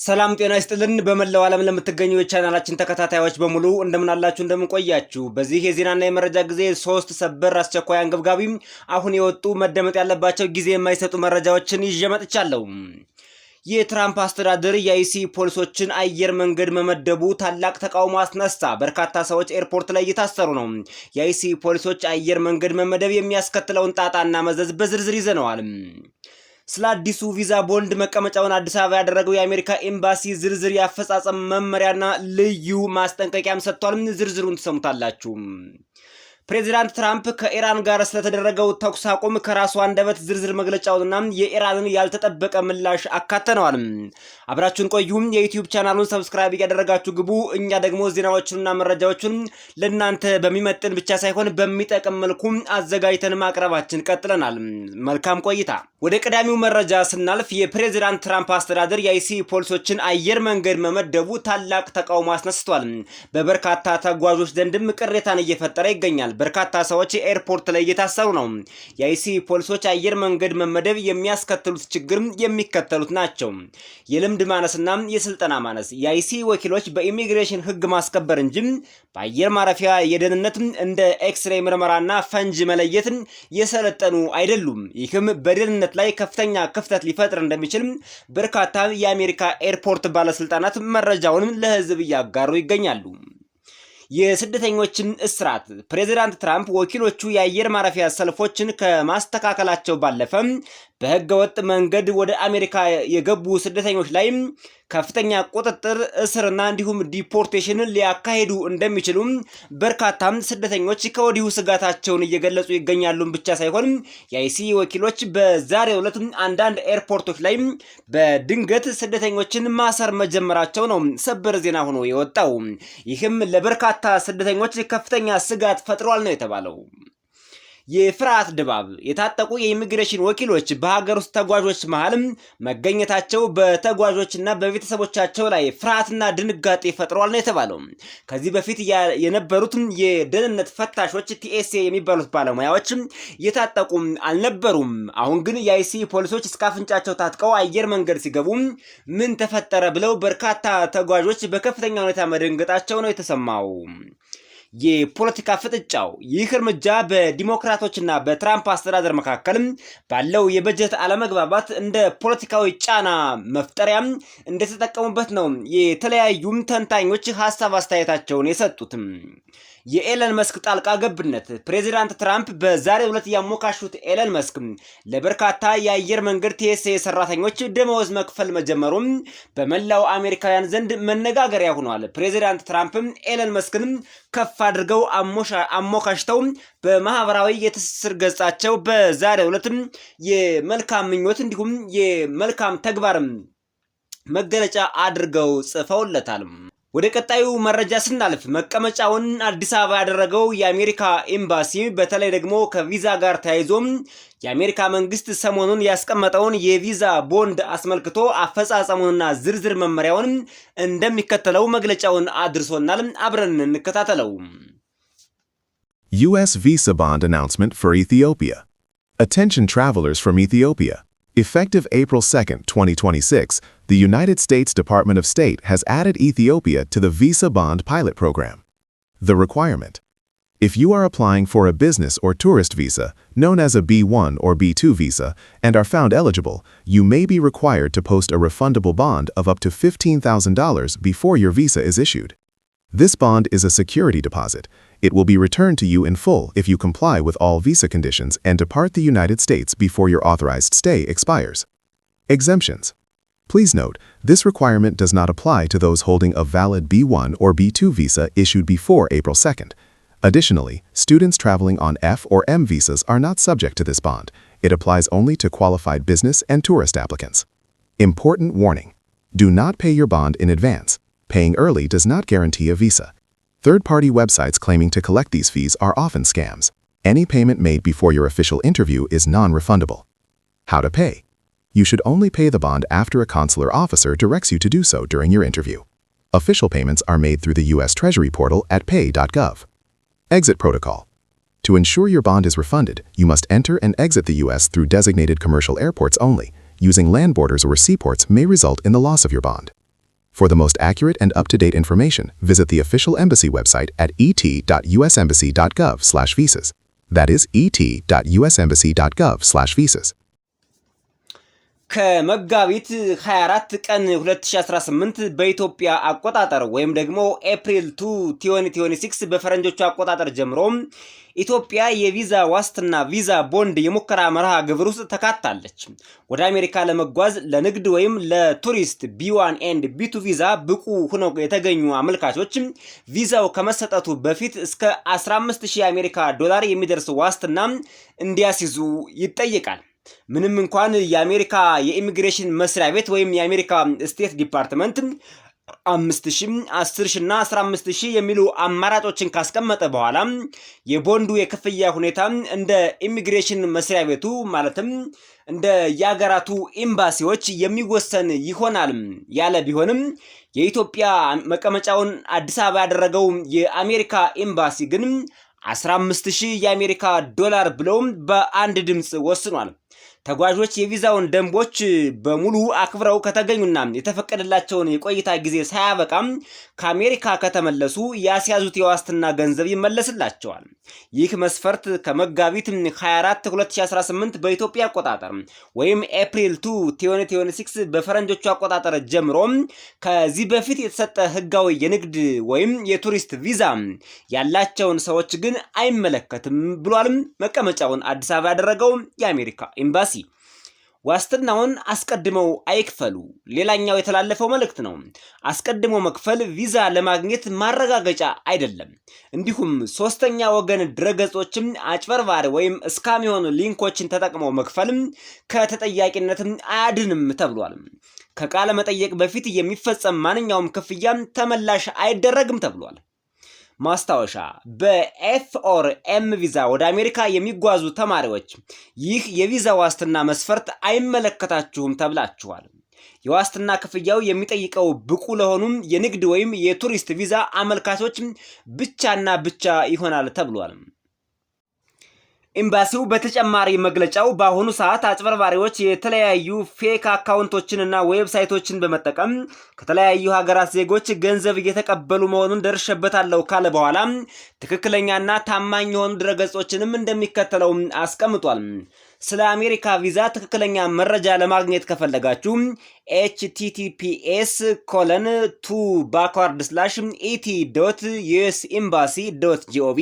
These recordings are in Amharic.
ሰላም ጤና ይስጥልን በመላው ዓለም ለምትገኙ የቻናላችን ተከታታዮች በሙሉ እንደምን አላችሁ እንደምን ቆያችሁ። በዚህ የዜናና የመረጃ ጊዜ ሶስት ሰበር አስቸኳይ አንገብጋቢ አሁን የወጡ መደመጥ ያለባቸው ጊዜ የማይሰጡ መረጃዎችን ይዤ መጥቻለሁ። የትራምፕ አስተዳደር የአይሲ ፖሊሶችን አየር መንገድ መመደቡ ታላቅ ተቃውሞ አስነሳ። በርካታ ሰዎች ኤርፖርት ላይ እየታሰሩ ነው። የአይሲ ፖሊሶች አየር መንገድ መመደብ የሚያስከትለውን ጣጣና መዘዝ በዝርዝር ይዘነዋል። ስለ አዲሱ ቪዛ ቦንድ መቀመጫውን አዲስ አበባ ያደረገው የአሜሪካ ኤምባሲ ዝርዝር የአፈጻጸም መመሪያና ልዩ ማስጠንቀቂያም ሰጥቷል። ዝርዝሩን ትሰሙታላችሁ። ፕሬዚዳንት ትራምፕ ከኢራን ጋር ስለተደረገው ተኩስ አቁም ከራሱ አንደበት ዝርዝር መግለጫውንና የኢራንን ያልተጠበቀ ምላሽ አካተነዋል። አብራችሁን ቆዩ። የዩቲዩብ ቻናሉን ሰብስክራይብ ያደረጋችሁ ግቡ። እኛ ደግሞ ዜናዎቹንና መረጃዎቹን ለእናንተ በሚመጥን ብቻ ሳይሆን በሚጠቅም መልኩ አዘጋጅተን ማቅረባችን ቀጥለናል። መልካም ቆይታ። ወደ ቀዳሚው መረጃ ስናልፍ የፕሬዚዳንት ትራምፕ አስተዳደር የአይሲ ፖሊሶችን አየር መንገድ መመደቡ ታላቅ ተቃውሞ አስነስቷል። በበርካታ ተጓዦች ዘንድም ቅሬታን እየፈጠረ ይገኛል። በርካታ ሰዎች ኤርፖርት ላይ እየታሰሩ ነው። የአይሲ ፖሊሶች አየር መንገድ መመደብ የሚያስከትሉት ችግር የሚከተሉት ናቸው። የልምድ ማነስና የስልጠና ማነስ። የአይሲ ወኪሎች በኢሚግሬሽን ሕግ ማስከበር እንጂ በአየር ማረፊያ የደህንነት እንደ ኤክስሬይ ምርመራና ፈንጅ መለየት የሰለጠኑ አይደሉም። ይህም በደህንነት ላይ ከፍተኛ ክፍተት ሊፈጥር እንደሚችል በርካታ የአሜሪካ ኤርፖርት ባለስልጣናት መረጃውን ለህዝብ እያጋሩ ይገኛሉ። የስደተኞችን እስራት። ፕሬዚዳንት ትራምፕ ወኪሎቹ የአየር ማረፊያ ሰልፎችን ከማስተካከላቸው ባለፈ በህገ ወጥ መንገድ ወደ አሜሪካ የገቡ ስደተኞች ላይ ከፍተኛ ቁጥጥር፣ እስርና እንዲሁም ዲፖርቴሽን ሊያካሂዱ እንደሚችሉ በርካታ ስደተኞች ከወዲሁ ስጋታቸውን እየገለጹ ይገኛሉ። ብቻ ሳይሆን የአይሲ ወኪሎች በዛሬው ዕለት አንዳንድ ኤርፖርቶች ላይ በድንገት ስደተኞችን ማሰር መጀመራቸው ነው ሰበር ዜና ሆኖ የወጣው። ይህም ለበርካታ ስደተኞች ከፍተኛ ስጋት ፈጥሯል ነው የተባለው። የፍርሃት ድባብ። የታጠቁ የኢሚግሬሽን ወኪሎች በሀገር ውስጥ ተጓዦች መሃል መገኘታቸው በተጓዦችና በቤተሰቦቻቸው ላይ ፍርሃትና ድንጋጤ ፈጥሯል ነው የተባለው። ከዚህ በፊት የነበሩት የደህንነት ፈታሾች ቲኤስኤ የሚባሉት ባለሙያዎች የታጠቁ አልነበሩም። አሁን ግን የአይሲ ፖሊሶች እስከ አፍንጫቸው ታጥቀው አየር መንገድ ሲገቡ ምን ተፈጠረ ብለው በርካታ ተጓዦች በከፍተኛ ሁኔታ መደንገጣቸው ነው የተሰማው። የፖለቲካ ፍጥጫው። ይህ እርምጃ በዲሞክራቶችና በትራምፕ አስተዳደር መካከል ባለው የበጀት አለመግባባት እንደ ፖለቲካዊ ጫና መፍጠሪያ እንደተጠቀሙበት ነው የተለያዩ ተንታኞች ሀሳብ አስተያየታቸውን የሰጡት። የኤለን መስክ ጣልቃ ገብነት። ፕሬዚዳንት ትራምፕ በዛሬው ዕለት ያሞካሹት ኤለን መስክ ለበርካታ የአየር መንገድ ቲኤስኤ ሰራተኞች ደመወዝ መክፈል መጀመሩም በመላው አሜሪካውያን ዘንድ መነጋገሪያ ሆኗል። ፕሬዚዳንት ትራምፕ ኤለን መስክን ከፍ አድርገው አሞካሽተው በማህበራዊ የትስስር ገጻቸው በዛሬው ዕለት የመልካም ምኞት እንዲሁም የመልካም ተግባር መገለጫ አድርገው ጽፈውለታል። ወደ ቀጣዩ መረጃ ስናልፍ መቀመጫውን አዲስ አበባ ያደረገው የአሜሪካ ኤምባሲ በተለይ ደግሞ ከቪዛ ጋር ተያይዞ የአሜሪካ መንግስት ሰሞኑን ያስቀመጠውን የቪዛ ቦንድ አስመልክቶ አፈጻጸሙንና ዝርዝር መመሪያውን እንደሚከተለው መግለጫውን አድርሶናል። አብረን እንከታተለው። U.S. Visa Bond Announcement for Ethiopia. Attention travelers from Ethiopia. Effective April 2, 2026, the United States Department of State has added Ethiopia to the Visa Bond Pilot Program. The requirement: if you are applying for a business or tourist visa, known as a B1 or B2 visa, and are found eligible, you may be required to post a refundable bond of up to $15,000 before your visa is issued. This bond is a security deposit. It will be returned to you in full if you comply with all visa conditions and depart the United States before your authorized stay expires. Exemptions. Please note, this requirement does not apply to those holding a valid B1 or B2 visa issued before April 2nd. Additionally, students traveling on F or M visas are not subject to this bond. It applies only to qualified business and tourist applicants. Important warning: do not pay your bond in advance. Paying early does not guarantee a visa. Third-party websites claiming to collect these fees are often scams. Any payment made before your official interview is non-refundable. How to pay? You should only pay the bond after a consular officer directs you to do so during your interview. Official payments are made through the U.S. Treasury portal at pay.gov. Exit protocol. To ensure your bond is refunded, you must enter and exit the U.S. through designated commercial airports only. Using land borders or seaports may result in the loss of your bond. For the most accurate and up-to-date information, visit the official embassy website at et.usembassy.gov/visas. That is et.usembassy.gov/visas. ከመጋቢት 24 ቀን 2018 በኢትዮጵያ አቆጣጠር ወይም ደግሞ ኤፕሪል 2 2026 በፈረንጆቹ አቆጣጠር ጀምሮ ኢትዮጵያ የቪዛ ዋስትና ቪዛ ቦንድ የሙከራ መርሃ ግብር ውስጥ ተካታለች። ወደ አሜሪካ ለመጓዝ ለንግድ ወይም ለቱሪስት B1 and B2 ቪዛ ብቁ ሆነው የተገኙ አመልካቾች ቪዛው ከመሰጠቱ በፊት እስከ $15,000 የአሜሪካ ዶላር የሚደርስ ዋስትና እንዲያስይዙ ይጠይቃል። ምንም እንኳን የአሜሪካ የኢሚግሬሽን መስሪያ ቤት ወይም የአሜሪካ ስቴት ዲፓርትመንት 5,000 10,000 እና 15,000 የሚሉ አማራጮችን ካስቀመጠ በኋላ የቦንዱ የክፍያ ሁኔታ እንደ ኢሚግሬሽን መስሪያ ቤቱ ማለትም እንደ የሀገራቱ ኤምባሲዎች የሚወሰን ይሆናል ያለ ቢሆንም የኢትዮጵያ መቀመጫውን አዲስ አበባ ያደረገው የአሜሪካ ኤምባሲ ግን 15,000 የአሜሪካ ዶላር ብለው በአንድ ድምጽ ወስኗል። ተጓዦች የቪዛውን ደንቦች በሙሉ አክብረው ከተገኙና የተፈቀደላቸውን የቆይታ ጊዜ ሳያበቃም ከአሜሪካ ከተመለሱ ያስያዙት የዋስትና ገንዘብ ይመለስላቸዋል። ይህ መስፈርት ከመጋቢት 24 2018 በኢትዮጵያ አቆጣጠር ወይም ኤፕሪል 2 2026 በፈረንጆቹ አቆጣጠር ጀምሮ ከዚህ በፊት የተሰጠ ህጋዊ የንግድ ወይም የቱሪስት ቪዛ ያላቸውን ሰዎች ግን አይመለከትም ብሏል። መቀመጫውን አዲስ አበባ ያደረገው የአሜሪካ ኤምባሲ ዋስትናውን አስቀድመው አይክፈሉ ሌላኛው የተላለፈው መልእክት ነው። አስቀድሞ መክፈል ቪዛ ለማግኘት ማረጋገጫ አይደለም። እንዲሁም ሶስተኛ ወገን ድረገጾችም አጭበርባሪ ወይም ስካም የሆኑ ሊንኮችን ተጠቅመው መክፈል ከተጠያቂነት አያድንም ተብሏል። ከቃለ መጠየቅ በፊት የሚፈጸም ማንኛውም ክፍያ ተመላሽ አይደረግም ተብሏል። ማስታወሻ በኤፍ/ኤም ቪዛ ወደ አሜሪካ የሚጓዙ ተማሪዎች ይህ የቪዛ ዋስትና መስፈርት አይመለከታችሁም ተብላችኋል። የዋስትና ክፍያው የሚጠይቀው ብቁ ለሆኑም የንግድ ወይም የቱሪስት ቪዛ አመልካቾች ብቻና ብቻ ይሆናል ተብሏል። ኤምባሲው በተጨማሪ መግለጫው በአሁኑ ሰዓት አጭበርባሪዎች የተለያዩ ፌክ አካውንቶችንና ዌብሳይቶችን በመጠቀም ከተለያዩ ሀገራት ዜጎች ገንዘብ እየተቀበሉ መሆኑን ደርሼበታለሁ ካለ በኋላ ትክክለኛና ታማኝ የሆኑ ድረገጾችንም እንደሚከተለው አስቀምጧል። ስለ አሜሪካ ቪዛ ትክክለኛ መረጃ ለማግኘት ከፈለጋችሁ https://et.usembassy.gov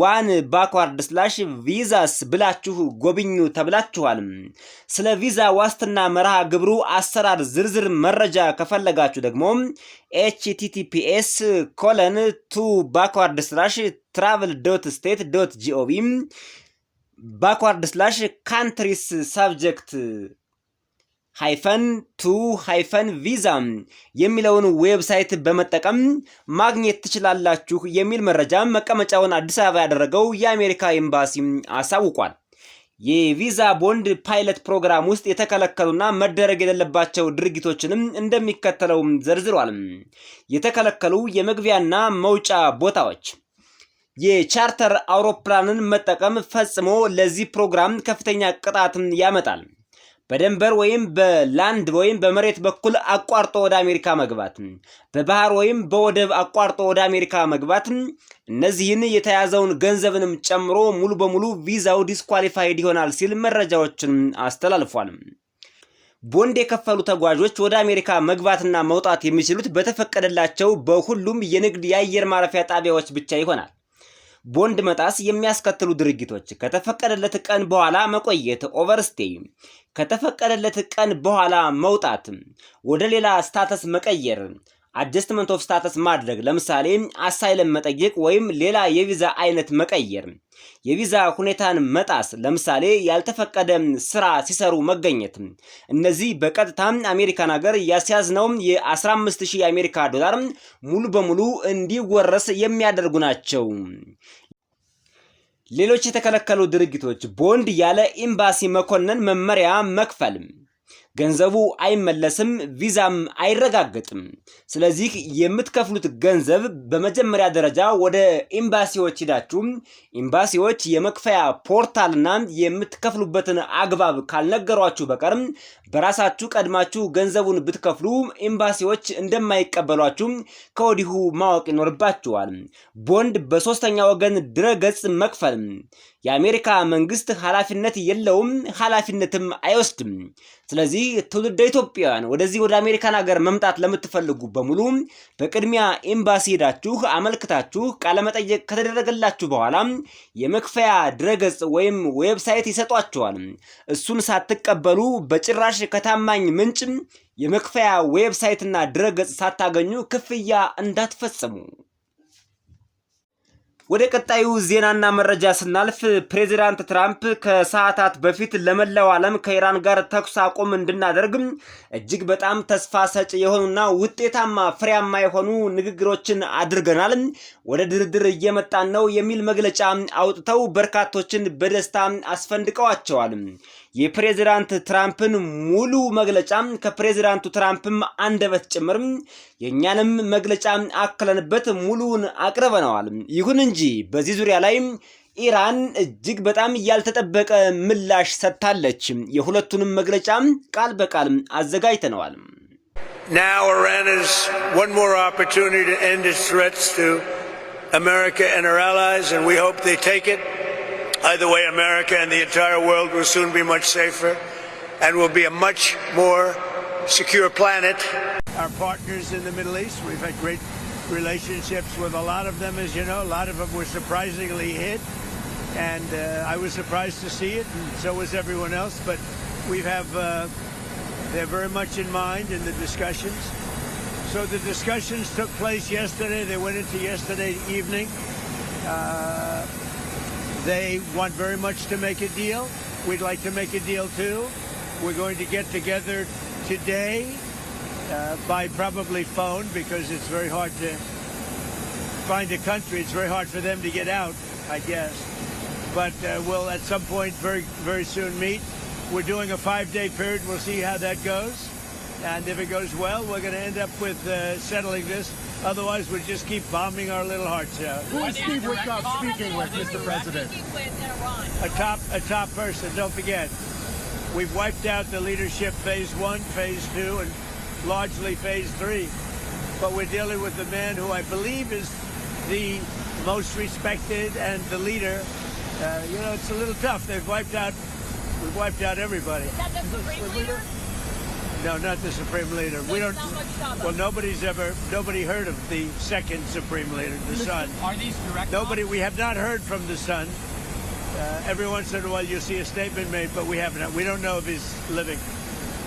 1/visas ብላችሁ ጎብኙ ተብላችኋል። ስለ ቪዛ ዋስትና መርሃ ግብሩ አሰራር ዝርዝር መረጃ ከፈለጋችሁ ደግሞ https://travel.state.gov /countries subject -2-visa የሚለውን ዌብሳይት በመጠቀም ማግኘት ትችላላችሁ የሚል መረጃ መቀመጫውን አዲስ አበባ ያደረገው የአሜሪካ ኤምባሲ አሳውቋል። የቪዛ ቦንድ ፓይለት ፕሮግራም ውስጥ የተከለከሉና መደረግ የሌለባቸው ድርጊቶችንም እንደሚከተለው ዘርዝሯል። የተከለከሉ የመግቢያና መውጫ ቦታዎች የቻርተር አውሮፕላንን መጠቀም ፈጽሞ ለዚህ ፕሮግራም ከፍተኛ ቅጣትን ያመጣል። በደንበር ወይም በላንድ ወይም በመሬት በኩል አቋርጦ ወደ አሜሪካ መግባት፣ በባህር ወይም በወደብ አቋርጦ ወደ አሜሪካ መግባት፣ እነዚህን የተያዘውን ገንዘብንም ጨምሮ ሙሉ በሙሉ ቪዛው ዲስኳሊፋይድ ይሆናል ሲል መረጃዎችን አስተላልፏል። ቦንድ የከፈሉ ተጓዦች ወደ አሜሪካ መግባትና መውጣት የሚችሉት በተፈቀደላቸው በሁሉም የንግድ የአየር ማረፊያ ጣቢያዎች ብቻ ይሆናል። ቦንድ መጣስ የሚያስከትሉ ድርጊቶች ከተፈቀደለት ቀን በኋላ መቆየት ኦቨርስቴይ፣ ከተፈቀደለት ቀን በኋላ መውጣት፣ ወደ ሌላ ስታተስ መቀየር፣ አጀስትመንት ኦፍ ስታተስ ማድረግ፣ ለምሳሌ አሳይለም መጠየቅ ወይም ሌላ የቪዛ አይነት መቀየር፣ የቪዛ ሁኔታን መጣስ፣ ለምሳሌ ያልተፈቀደ ስራ ሲሰሩ መገኘት። እነዚህ በቀጥታ አሜሪካን ሀገር ያስያዝነው የ15,000 የአሜሪካ ዶላር ሙሉ በሙሉ እንዲወረስ የሚያደርጉ ናቸው። ሌሎች የተከለከሉ ድርጊቶች ቦንድ ያለ ኤምባሲ መኮንን መመሪያ መክፈል፣ ገንዘቡ አይመለስም፣ ቪዛም አይረጋገጥም። ስለዚህ የምትከፍሉት ገንዘብ በመጀመሪያ ደረጃ ወደ ኤምባሲዎች ሄዳችሁ ኤምባሲዎች የመክፈያ ፖርታልና የምትከፍሉበትን አግባብ ካልነገሯችሁ በቀር በራሳችሁ ቀድማችሁ ገንዘቡን ብትከፍሉ ኤምባሲዎች እንደማይቀበሏችሁ ከወዲሁ ማወቅ ይኖርባችኋል። ቦንድ በሶስተኛ ወገን ድረገጽ መክፈል የአሜሪካ መንግስት ኃላፊነት የለውም፣ ኃላፊነትም አይወስድም። ስለዚህ ትውልደ ኢትዮጵያውያን ወደዚህ ወደ አሜሪካን ሀገር መምጣት ለምትፈልጉ በሙሉ በቅድሚያ ኤምባሲ ሄዳችሁ አመልክታችሁ ቃለመጠየቅ ከተደረገላችሁ በኋላ የመክፈያ ድረገጽ ወይም ዌብሳይት ይሰጧችኋል። እሱን ሳትቀበሉ በጭራሽ ከታማኝ ምንጭ የመክፈያ ዌብሳይትና ድረገጽ ሳታገኙ ክፍያ እንዳትፈጽሙ። ወደ ቀጣዩ ዜናና መረጃ ስናልፍ ፕሬዚዳንት ትራምፕ ከሰዓታት በፊት ለመላው ዓለም ከኢራን ጋር ተኩስ አቁም እንድናደርግ እጅግ በጣም ተስፋ ሰጪ የሆኑና ውጤታማ ፍሬያማ የሆኑ ንግግሮችን አድርገናል፣ ወደ ድርድር እየመጣን ነው የሚል መግለጫ አውጥተው በርካቶችን በደስታ አስፈንድቀዋቸዋል። የፕሬዚዳንት ትራምፕን ሙሉ መግለጫ ከፕሬዚዳንቱ ትራምፕም አንደበት ጭምር የኛንም መግለጫ አክለንበት ሙሉውን አቅርበነዋል። ይሁን እንጂ በዚህ ዙሪያ ላይ ኢራን እጅግ በጣም ያልተጠበቀ ምላሽ ሰጥታለች። የሁለቱንም መግለጫ ቃል በቃል አዘጋጅተነዋል። Now Iran has one more opportunity to end its threats to America and her allies, and we hope they take it. Either way, America and the entire world will soon be much safer and will be a much more secure planet. Our partners in the Middle East, we've had great relationships with a lot of them, as you know. A lot of them were surprisingly hit, and I was surprised to see it, and so was everyone else. But we have, they're very much in mind in the discussions. So the discussions took place yesterday. They went into yesterday evening. They want very much to make a deal. We'd like to make a deal too. We're going to get together today by probably phone, because it's very hard to find a country. It's very hard for them to get out, I guess. But we'll at some point very, very soon meet. We're doing a 5-day period. We'll see how that goes. And if it goes well, we're going to end up with settling this. Otherwise, we'll just keep bombing our little hearts out. Who is Steve Witkoff speaking with, Mr. President? A top person. Don't forget, we've wiped out the leadership phase 1, phase 2, and largely phase 3. But we're dealing with the man who I believe is the most respected and the leader. You know, it's a little tough. We've wiped out everybody. Is that the Supreme Leader? No, not the Supreme Leader. We don't. Well, nobody heard of the second Supreme Leader, the son. Are these direct? Nobody. We have not heard from the son. Every once in a while, you see a statement made, but we haven't. We don't know if he's living.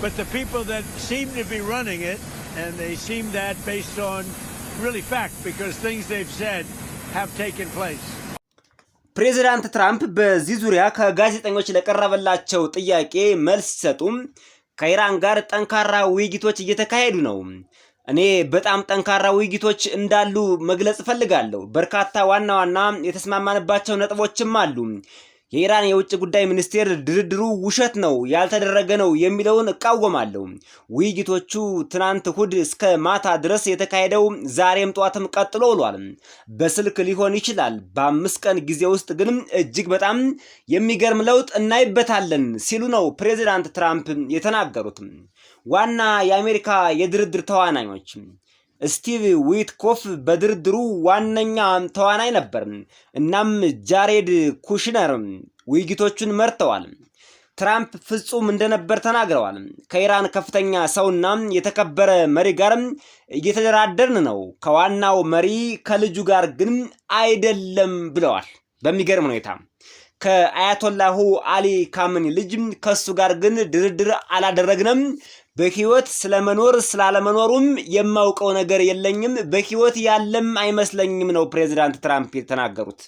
But the people that seem to be running it, and they seem that based on really fact, because things they've said have taken place. ፕሬዚዳንት ትራምፕ በዚህ ዙሪያ ከጋዜጠኞች ለቀረበላቸው ጥያቄ መልስ ሲሰጡም ከኢራን ጋር ጠንካራ ውይይቶች እየተካሄዱ ነው። እኔ በጣም ጠንካራ ውይይቶች እንዳሉ መግለጽ ፈልጋለሁ። በርካታ ዋና ዋና የተስማማንባቸው ነጥቦችም አሉ። የኢራን የውጭ ጉዳይ ሚኒስቴር ድርድሩ ውሸት ነው፣ ያልተደረገ ነው የሚለውን እቃወማለሁ። ውይይቶቹ ትናንት እሁድ እስከ ማታ ድረስ የተካሄደው ዛሬም ጧትም ቀጥሎ ውሏል። በስልክ ሊሆን ይችላል። በ5 ቀን ጊዜ ውስጥ ግን እጅግ በጣም የሚገርም ለውጥ እናይበታለን ሲሉ ነው ፕሬዚዳንት ትራምፕ የተናገሩት። ዋና የአሜሪካ የድርድር ተዋናኞች ስቲቭ ዊትኮፍ በድርድሩ ዋነኛ ተዋናይ ነበር። እናም ጃሬድ ኩሽነር ውይይቶቹን መርተዋል። ትራምፕ ፍጹም እንደነበር ተናግረዋል። ከኢራን ከፍተኛ ሰውና የተከበረ መሪ ጋር እየተደራደርን ነው፣ ከዋናው መሪ ከልጁ ጋር ግን አይደለም ብለዋል። በሚገርም ሁኔታ ከአያቶላሁ አሊ ካሚኒ ልጅ ከሱ ጋር ግን ድርድር አላደረግንም። በህይወት ስለመኖር ስላለመኖሩም የማውቀው ነገር የለኝም፣ በህይወት ያለም አይመስለኝም ነው ፕሬዚዳንት ትራምፕ የተናገሩት።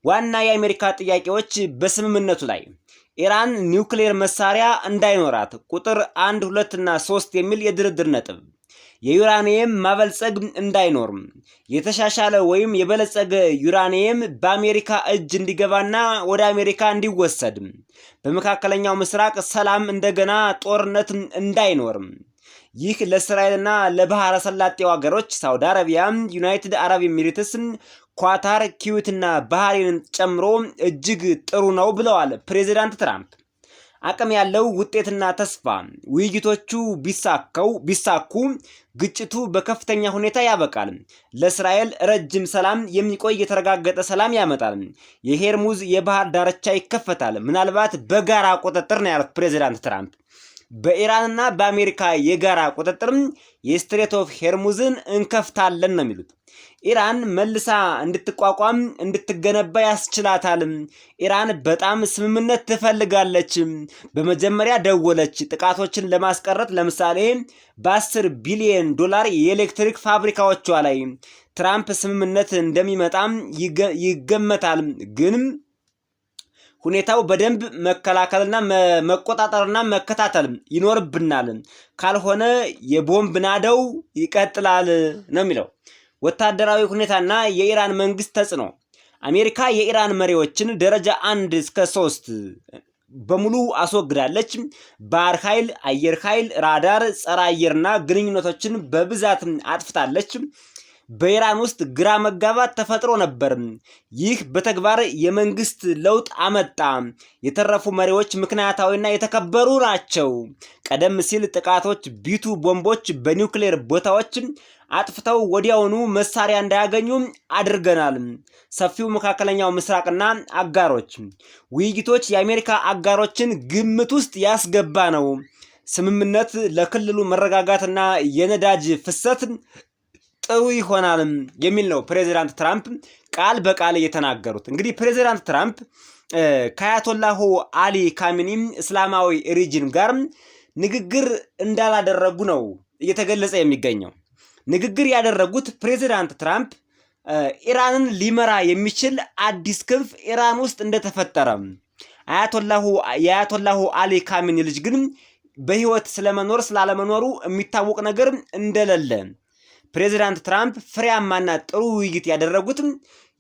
ዋና የአሜሪካ ጥያቄዎች በስምምነቱ ላይ ኢራን ኒውክሌር መሳሪያ እንዳይኖራት ቁጥር 1፣ 2 እና 3 የሚል የድርድር ነጥብ፣ የዩራኒየም ማበልጸግ እንዳይኖር የተሻሻለ ወይም የበለጸገ ዩራኒየም በአሜሪካ እጅ እንዲገባና ወደ አሜሪካ እንዲወሰድ በመካከለኛው ምስራቅ ሰላም እንደገና ጦርነት እንዳይኖር ይህ ለእስራኤልና ለባህረ ሰላጤው ሀገሮች ሳውዲ አረቢያ፣ ዩናይትድ አረብ ኤሚሬትስ፣ ኳታር፣ ኩዌትና ባህሬንን ጨምሮ እጅግ ጥሩ ነው ብለዋል ፕሬዚዳንት ትራምፕ። አቅም ያለው ውጤትና ተስፋ ውይይቶቹ ቢሳኩ ግጭቱ በከፍተኛ ሁኔታ ያበቃል። ለእስራኤል ረጅም ሰላም የሚቆይ የተረጋገጠ ሰላም ያመጣል። የሄርሙዝ የባህር ዳርቻ ይከፈታል፣ ምናልባት በጋራ ቁጥጥር ነው ያሉት ፕሬዚዳንት ትራምፕ። በኢራንና በአሜሪካ የጋራ ቁጥጥር የስትሬት ኦፍ ሄርሙዝን እንከፍታለን ነው የሚሉት። ኢራን መልሳ እንድትቋቋም እንድትገነባ ያስችላታል። ኢራን በጣም ስምምነት ትፈልጋለች። በመጀመሪያ ደወለች ጥቃቶችን ለማስቀረት ለምሳሌ በ10 ቢሊዮን ዶላር የኤሌክትሪክ ፋብሪካዎቿ ላይ ትራምፕ ስምምነት እንደሚመጣም ይገመታል። ግን ሁኔታው በደንብ መከላከልና መቆጣጠርና መከታተል ይኖርብናል። ካልሆነ የቦምብ ናዳው ይቀጥላል ነው የሚለው። ወታደራዊ ሁኔታና የኢራን መንግስት ተጽዕኖ አሜሪካ የኢራን መሪዎችን ደረጃ 1 እስከ 3 በሙሉ አስወግዳለች። ባህር ኃይል፣ አየር ኃይል፣ ራዳር፣ ጸረ አየርና ግንኙነቶችን በብዛት አጥፍታለች። በኢራን ውስጥ ግራ መጋባት ተፈጥሮ ነበር። ይህ በተግባር የመንግስት ለውጥ አመጣ። የተረፉ መሪዎች ምክንያታዊና የተከበሩ ናቸው። ቀደም ሲል ጥቃቶች ቢቱ ቦምቦች በኒውክሌር ቦታዎች አጥፍተው ወዲያውኑ መሳሪያ እንዳያገኙ አድርገናል። ሰፊው መካከለኛው ምስራቅና አጋሮች ውይይቶች የአሜሪካ አጋሮችን ግምት ውስጥ ያስገባ ነው። ስምምነት ለክልሉ መረጋጋትና የነዳጅ ፍሰት ጥሩ ይሆናል የሚል ነው ፕሬዚዳንት ትራምፕ ቃል በቃል እየተናገሩት። እንግዲህ ፕሬዚዳንት ትራምፕ ከአያቶላሁ አሊ ካሚኒ እስላማዊ ሪጅን ጋር ንግግር እንዳላደረጉ ነው እየተገለጸ የሚገኘው። ንግግር ያደረጉት ፕሬዚዳንት ትራምፕ ኢራንን ሊመራ የሚችል አዲስ ክንፍ ኢራን ውስጥ እንደተፈጠረ፣ የአያቶላሁ አሊ ካሚኒ ልጅ ግን በህይወት ስለመኖር ስላለመኖሩ የሚታወቅ ነገር እንደሌለ ፕሬዚዳንት ትራምፕ ፍሬያማና ጥሩ ውይይት ያደረጉት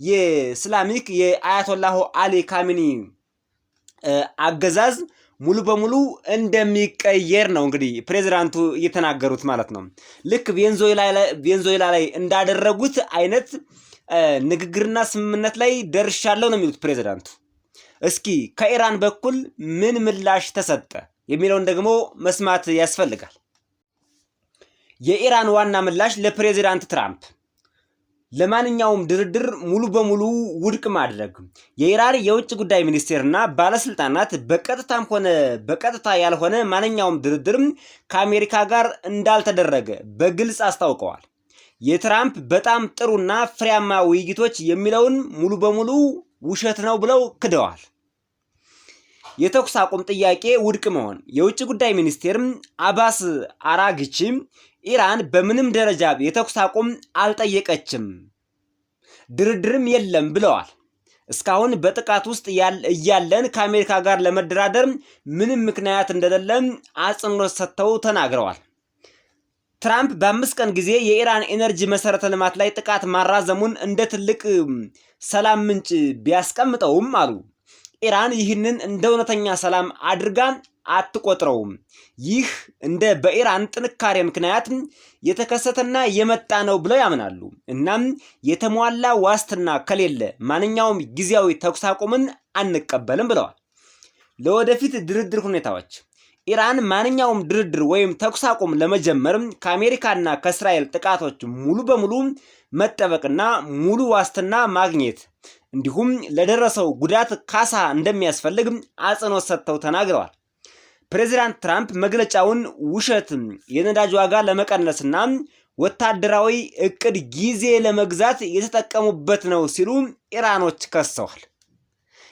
የእስላሚክ የአያቶላሁ አሊ ካሚኒ አገዛዝ ሙሉ በሙሉ እንደሚቀየር ነው እንግዲህ ፕሬዚዳንቱ እየተናገሩት ማለት ነው። ልክ ቬንዙዌላ ላይ እንዳደረጉት አይነት ንግግርና ስምምነት ላይ ደርሻለሁ ነው የሚሉት ፕሬዚዳንቱ። እስኪ ከኢራን በኩል ምን ምላሽ ተሰጠ የሚለውን ደግሞ መስማት ያስፈልጋል። የኢራን ዋና ምላሽ ለፕሬዚዳንት ትራምፕ ለማንኛውም ድርድር ሙሉ በሙሉ ውድቅ ማድረግ። የኢራን የውጭ ጉዳይ ሚኒስቴርና ባለስልጣናት በቀጥታም ሆነ በቀጥታ ያልሆነ ማንኛውም ድርድር ከአሜሪካ ጋር እንዳልተደረገ በግልጽ አስታውቀዋል። የትራምፕ በጣም ጥሩና ፍሬያማ ውይይቶች የሚለውን ሙሉ በሙሉ ውሸት ነው ብለው ክደዋል። የተኩስ አቁም ጥያቄ ውድቅ መሆን። የውጭ ጉዳይ ሚኒስቴር አባስ አራግቺ ኢራን በምንም ደረጃ የተኩስ አቁም አልጠየቀችም፣ ድርድርም የለም ብለዋል። እስካሁን በጥቃት ውስጥ እያለን ከአሜሪካ ጋር ለመደራደር ምንም ምክንያት እንደሌለ አጽንኦት ሰጥተው ተናግረዋል። ትራምፕ በ5 ቀን ጊዜ የኢራን ኤነርጂ መሰረተ ልማት ላይ ጥቃት ማራዘሙን እንደ ትልቅ ሰላም ምንጭ ቢያስቀምጠውም አሉ ኢራን ይህንን እንደ እውነተኛ ሰላም አድርጋ አትቆጥረውም። ይህ እንደ በኢራን ጥንካሬ ምክንያት የተከሰተና የመጣ ነው ብለው ያምናሉ። እናም የተሟላ ዋስትና ከሌለ ማንኛውም ጊዜያዊ ተኩስ አቁምን አንቀበልም ብለዋል። ለወደፊት ድርድር ሁኔታዎች ኢራን ማንኛውም ድርድር ወይም ተኩስ አቁም ለመጀመር ከአሜሪካና ከእስራኤል ጥቃቶች ሙሉ በሙሉ መጠበቅና ሙሉ ዋስትና ማግኘት እንዲሁም ለደረሰው ጉዳት ካሳ እንደሚያስፈልግ አጽንኦት ሰጥተው ተናግረዋል። ፕሬዚዳንት ትራምፕ መግለጫውን ውሸት፣ የነዳጅ ዋጋ ለመቀነስና ወታደራዊ እቅድ ጊዜ ለመግዛት የተጠቀሙበት ነው ሲሉ ኢራኖች ከሰዋል።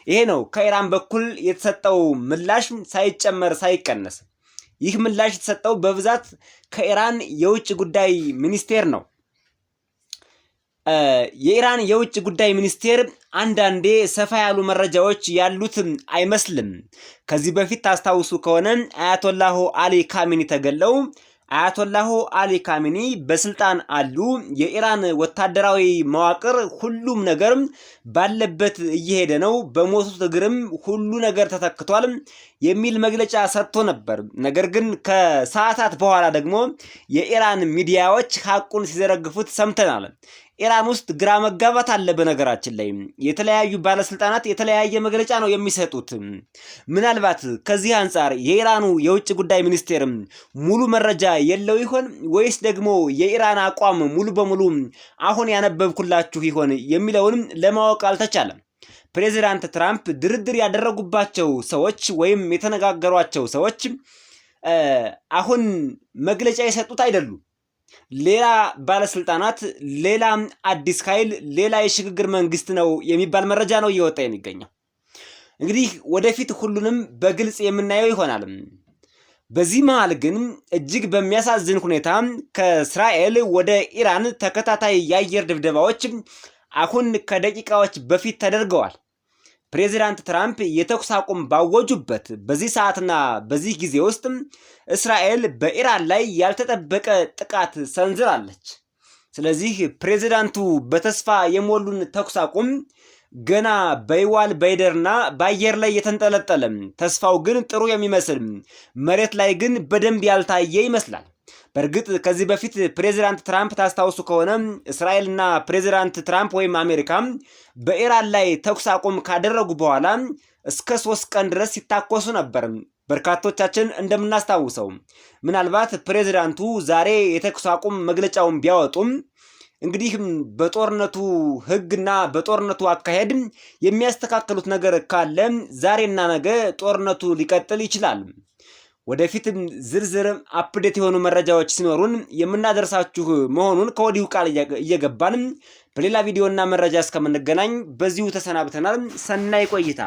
ይሄ ነው ከኢራን በኩል የተሰጠው ምላሽ ሳይጨመር ሳይቀነስ። ይህ ምላሽ የተሰጠው በብዛት ከኢራን የውጭ ጉዳይ ሚኒስቴር ነው። የኢራን የውጭ ጉዳይ ሚኒስቴር አንዳንዴ ሰፋ ያሉ መረጃዎች ያሉት አይመስልም። ከዚህ በፊት ታስታውሱ ከሆነ አያቶላሁ አሊ ካሚኒ ተገለው አያቶላሁ አሊ ካሚኒ በስልጣን አሉ። የኢራን ወታደራዊ መዋቅር ሁሉም ነገር ባለበት እየሄደ ነው። በሞቱት እግርም ሁሉ ነገር ተተክቷል የሚል መግለጫ ሰጥቶ ነበር። ነገር ግን ከሰዓታት በኋላ ደግሞ የኢራን ሚዲያዎች ሐቁን ሲዘረግፉት ሰምተናል። ኢራን ውስጥ ግራ መጋባት አለ። በነገራችን ላይ የተለያዩ ባለስልጣናት የተለያየ መግለጫ ነው የሚሰጡት። ምናልባት ከዚህ አንጻር የኢራኑ የውጭ ጉዳይ ሚኒስቴር ሙሉ መረጃ የለው ይሆን ወይስ ደግሞ የኢራን አቋም ሙሉ በሙሉ አሁን ያነበብኩላችሁ ይሆን የሚለውን ለማወቅ አልተቻለም። ፕሬዚዳንት ትራምፕ ድርድር ያደረጉባቸው ሰዎች ወይም የተነጋገሯቸው ሰዎች አሁን መግለጫ የሰጡት አይደሉም። ሌላ ባለስልጣናት፣ ሌላ አዲስ ኃይል፣ ሌላ የሽግግር መንግስት ነው የሚባል መረጃ ነው እየወጣ የሚገኘው። እንግዲህ ወደፊት ሁሉንም በግልጽ የምናየው ይሆናል። በዚህ መሃል ግን እጅግ በሚያሳዝን ሁኔታ ከእስራኤል ወደ ኢራን ተከታታይ የአየር ድብደባዎች አሁን ከደቂቃዎች በፊት ተደርገዋል። ፕሬዚዳንት ትራምፕ የተኩስ አቁም ባወጁበት በዚህ ሰዓትና በዚህ ጊዜ ውስጥ እስራኤል በኢራን ላይ ያልተጠበቀ ጥቃት ሰንዝራለች። ስለዚህ ፕሬዚዳንቱ በተስፋ የሞሉን ተኩስ አቁም ገና በይዋል በይደርና በአየር ላይ የተንጠለጠለ፣ ተስፋው ግን ጥሩ የሚመስል መሬት ላይ ግን በደንብ ያልታየ ይመስላል። በእርግጥ ከዚህ በፊት ፕሬዚዳንት ትራምፕ ታስታውሱ ከሆነ እስራኤልና ፕሬዚዳንት ትራምፕ ወይም አሜሪካ በኢራን ላይ ተኩስ አቁም ካደረጉ በኋላ እስከ 3 ቀን ድረስ ሲታኮሱ ነበር። በርካቶቻችን እንደምናስታውሰው ምናልባት ፕሬዚዳንቱ ዛሬ የተኩስ አቁም መግለጫውን ቢያወጡም እንግዲህ በጦርነቱ ሕግና በጦርነቱ አካሄድ የሚያስተካክሉት ነገር ካለ ዛሬና ነገ ጦርነቱ ሊቀጥል ይችላል። ወደፊትም ዝርዝር አፕዴት የሆኑ መረጃዎች ሲኖሩን የምናደርሳችሁ መሆኑን ከወዲሁ ቃል እየገባን በሌላ ቪዲዮና መረጃ እስከምንገናኝ በዚሁ ተሰናብተናል። ሰናይ ቆይታ